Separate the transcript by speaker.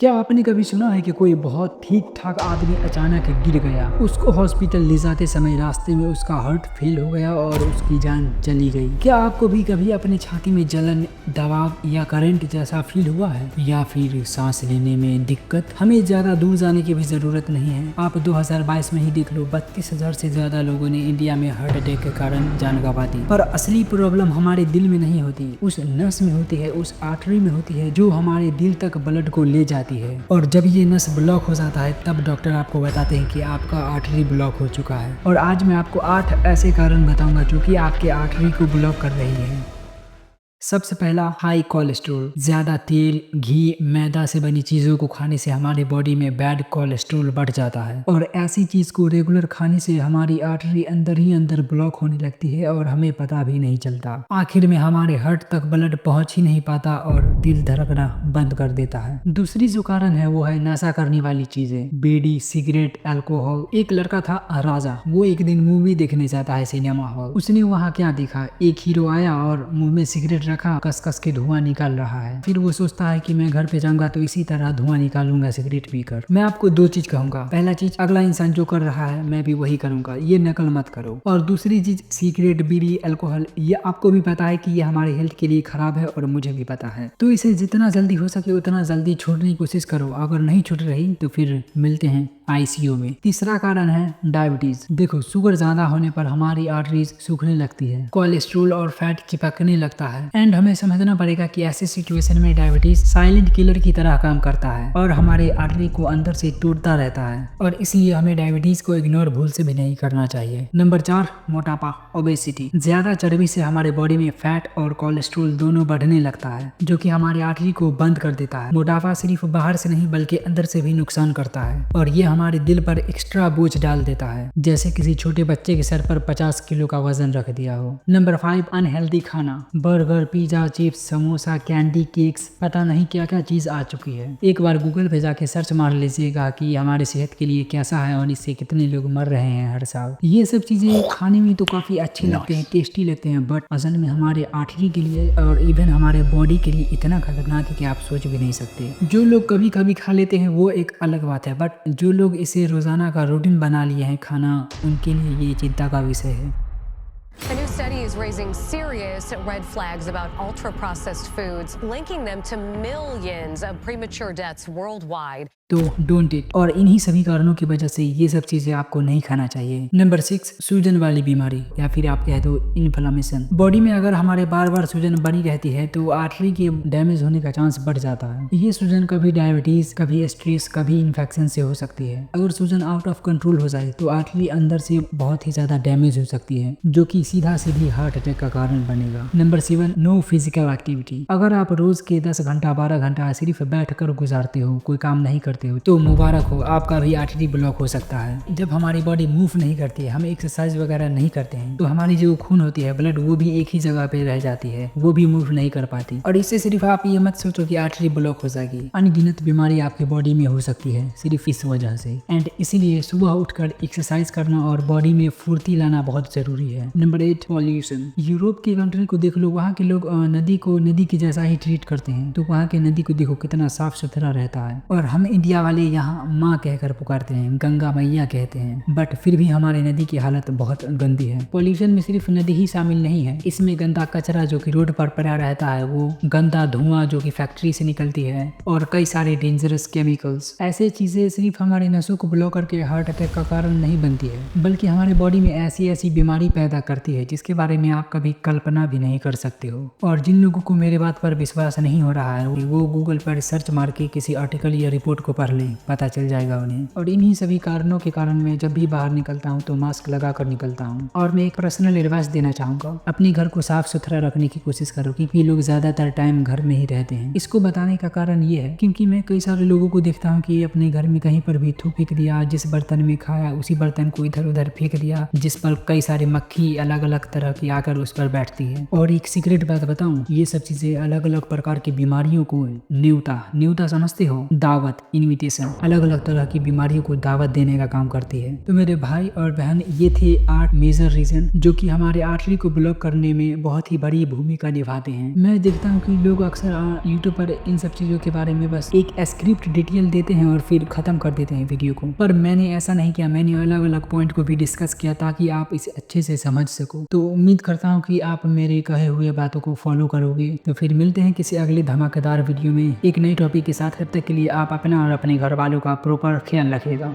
Speaker 1: क्या आपने कभी सुना है कि कोई बहुत ठीक-ठाक आदमी अचानक गिर गया? उसको हॉस्पिटल ले जाते समय रास्ते में उसका हार्ट फेल हो गया और उसकी जान चली गई। क्या आपको भी कभी अपने छाती में जलन, दबाव या करंट जैसा फील हुआ है? या फिर सांस लेने में दिक्कत? हमें ज़्यादा दूर जाने की भी ज़रूरत नहीं है। आप 2022 में ही देख लो, 32,000 से ज़्यादा लोगों ने इंडिया में हार्ट अटैक के कारण जान गंवा दी। पर असली प्रॉब्लम हमारे दिल में नहीं होती, उस नस में होती है, उस आर्टरी में होती है जो हमारे दिल तक ब्लड को ले जाती है। और जब ये नस ब्लॉक हो जाता है तब डॉक्टर आपको बताते हैं कि आपका आर्टरी ब्लॉक हो चुका है। और आज मैं आपको 8 ऐसे कारण बताऊंगा जो कि आपके आर्टरी को ब्लॉक कर रही है। सबसे पहला, हाई कोलेस्ट्रॉल। ज़्यादा तेल, घी, मैदा से बनी चीज़ों को खाने से हमारे बॉडी में बैड कोलेस्ट्रॉल बढ़ जाता है और ऐसी चीज़ को रेगुलर खाने से हमारी आर्टरी अंदर ही अंदर ब्लॉक होने लगती है और हमें पता भी नहीं चलता। आखिर में हमारे हार्ट तक ब्लड पहुंच ही नहीं पाता और दिल धड़कना बंद कर देता है। दूसरी जो कारण है वो है नशा करने वाली चीज़ें, बीड़ी, सिगरेट, अल्कोहल। एक लड़का था राजा, वो एक दिन मूवी देखने जाता है सिनेमा हॉल। उसने वहाँ क्या देखा, एक हीरो आया और मुंह में सिगरेट रखा, कस कस के धुआं निकाल रहा है। फिर वो सोचता है कि मैं घर पे जाऊंगा तो इसी तरह धुआं निकालूंगा सिगरेट पीकर। मैं आपको दो चीज कहूंगा, पहला चीज, अगला इंसान जो कर रहा है मैं भी वही करूंगा, ये नकल मत करो। और दूसरी चीज, सिगरेट, बीड़ी, अल्कोहल, ये आपको भी पता है कि ये हमारे हेल्थ के लिए खराब है और मुझे भी पता है, तो इसे जितना जल्दी हो सके उतना जल्दी छोड़ने की कोशिश करो। अगर नहीं छूट रही तो फिर मिलते हैं आईसीयू में। तीसरा कारण है डायबिटीज। देखो, शुगर ज्यादा होने पर हमारी आर्टरीज सूखने लगती है, कोलेस्ट्रॉल और फैट चिपकने लगता है एंड हमें समझना पड़ेगा कि ऐसे सिचुएशन में डायबिटीज साइलेंट किलर की तरह काम करता है और हमारे आर्टरी को अंदर से टूटता रहता है और इसलिए हमें डायबिटीज को इग्नोर भूल से भी नहीं करना चाहिए। नंबर 4, मोटापा, ओबेसिटी। ज्यादा चर्बी से हमारे बॉडी में फैट और कोलेस्ट्रॉल दोनों बढ़ने लगता है जो कि हमारे आर्टरी को बंद कर देता है। मोटापा सिर्फ बाहर से नहीं बल्कि अंदर से भी नुकसान करता है और ये हमारे दिल पर एक्स्ट्रा बोझ डाल देता है, जैसे किसी छोटे बच्चे के सर पर 50 किलो का वजन रख दिया हो। नंबर 5, अनहेल्दी खाना। Burger, pizza, chips, samosa, candy, cakes, पता नहीं क्या क्या चीज आ चुकी है। एक बार गूगल पे जाके सर्च मार लीजिएगा कि हमारे सेहत के लिए कैसा है और इससे कितने लोग मर रहे हैं हर साल। ये सब चीजें खाने में तो काफी अच्छे लगते हैं, टेस्टी लगते हैं, बट असल में हमारे आर्टरी के लिए और इवन हमारे बॉडी के लिए इतना खतरनाक है कि आप सोच भी नहीं सकते। जो लोग कभी कभी खा लेते हैं वो एक अलग बात है, बट जो लोग इसे रोजाना का रूटीन बना लिए हैं खाना, उनके लिए ये चिंता का विषय है।
Speaker 2: A new study is raising serious red flags about ultra-processed foods, linking them to millions of premature deaths worldwide.
Speaker 1: तो डोंट इट। और इन्हीं सभी कारणों की वजह से ये सब चीजें आपको नहीं खाना चाहिए। नंबर 6, सूजन वाली बीमारी या फिर आप कह दो इन्फ्लेमेशन। बॉडी में अगर हमारे बार बार सूजन बनी रहती है तो आर्टरी के डैमेज होने का चांस बढ़ जाता है। ये सूजन कभी डायबिटीज, कभी स्ट्रेस, कभी इन्फेक्शन से हो सकती है। अगर सूजन आउट ऑफ कंट्रोल हो जाए तो आर्टरी अंदर से बहुत ही ज्यादा डैमेज हो सकती है जो कि सीधा सीधी हार्ट अटैक का कारण बनेगा। Number 7, no physical activity. अगर आप रोज के 10 घंटा 12 घंटा सिर्फ बैठ कर गुजारते हो, कोई काम नहीं करते हो, तो मुबारक हो, आपका भी आर्टरी ब्लॉक हो सकता है। जब हमारी बॉडी मूव नहीं करती है, हम एक्सरसाइज वगैरह नहीं करते हैं, तो हमारी जो खून होती है, ब्लड, वो भी एक ही जगह पे रह जाती है, वो भी मूव नहीं कर पाती। और इससे सिर्फ आप ये मत सोचो कि आर्टरी ब्लॉक हो जाएगी, अनगिनत बीमारी आपके बॉडी में हो सकती है सिर्फ इस वजह से। एंड इसीलिए सुबह उठकर एक्सरसाइज करना और बॉडी में फुर्ती लाना बहुत जरूरी है। Number 8, pollution. यूरोप की कंट्री को देख लो, वहाँ के लोग नदी को नदी की जैसा ही ट्रीट करते हैं, तो वहाँ के नदी को देखो कितना साफ सुथरा रहता है। और हम इंडिया वाले यहाँ माँ कहकर पुकारते हैं, गंगा मैया कहते हैं, बट फिर भी हमारी नदी की हालत बहुत गंदी है। पॉल्यूशन में सिर्फ नदी ही शामिल नहीं है, इसमें गंदा कचरा जो कि रोड पर पड़ा रहता है, वो गंदा धुआं जो कि फैक्ट्री से निकलती है और कई सारे डेंजरस केमिकल्स। ऐसे चीजें सिर्फ हमारे नसों को ब्लॉक करके हार्ट अटैक का कारण नहीं बनती है, बल्कि हमारे बॉडी में ऐसी ऐसी बीमारी पैदा करती है जिसके बारे में आप कभी कल्पना भी नहीं कर सकते हो। और जिन लोगों को मेरे बात पर विश्वास नहीं हो रहा है वो गूगल पर सर्च मार के किसी आर्टिकल या रिपोर्ट को पढ़ ले, पता चल जाएगा उन्हें। और इन्हीं सभी कारणों के कारण मैं जब भी बाहर निकलता हूँ तो मास्क लगा कर निकलता हूँ। और मैं एक पर्सनल एडवाइस देना चाहूंगा, अपने घर को साफ सुथरा रखने की कोशिश करो, क्योंकि लोग ज्यादातर टाइम घर में ही रहते हैं। इसको बताने का कारण ये है क्योंकि मैं कई सारे लोगों को देखता हूँ कि अपने घर में कहीं पर भी थूक फेंक दिया, जिस बर्तन में खाया उसी बर्तन को इधर उधर फेंक दिया, जिस पर कई सारे मक्खी अलग अलग तरह की आकर उस पर बैठती है। और एक सीक्रेट बात बताऊं, ये सब चीजें अलग अलग प्रकार की बीमारियों को न्योता समझते हो, दावत, इन लिमिटेशन अलग अलग तरह की बीमारियों को दावत देने का काम करती है। तो मेरे भाई और बहन, ये थे 8 मेजर रीजन जो कि हमारे आर्टरी को ब्लॉक करने में बहुत ही बड़ी भूमिका निभाते हैं। मैं देखता हूँ कि लोग अक्सर यूट्यूब पर इन सब चीजों के बारे में बस एक स्क्रिप्ट डिटेल देते हैं और फिर खत्म कर देते हैं वीडियो को, पर मैंने ऐसा नहीं किया। मैंने अलग अलग पॉइंट को भी डिस्कस किया ताकि आप इसे अच्छे से समझ सको। तो उम्मीद करता हूँ कि आप मेरे कहे हुए बातों को फॉलो करोगे। तो फिर मिलते हैं किसी अगले धमाकेदार वीडियो में एक नई टॉपिक के साथ। तब तक के लिए आप अपना और अपने घर वालों का प्रॉपर ख्याल रखिएगा।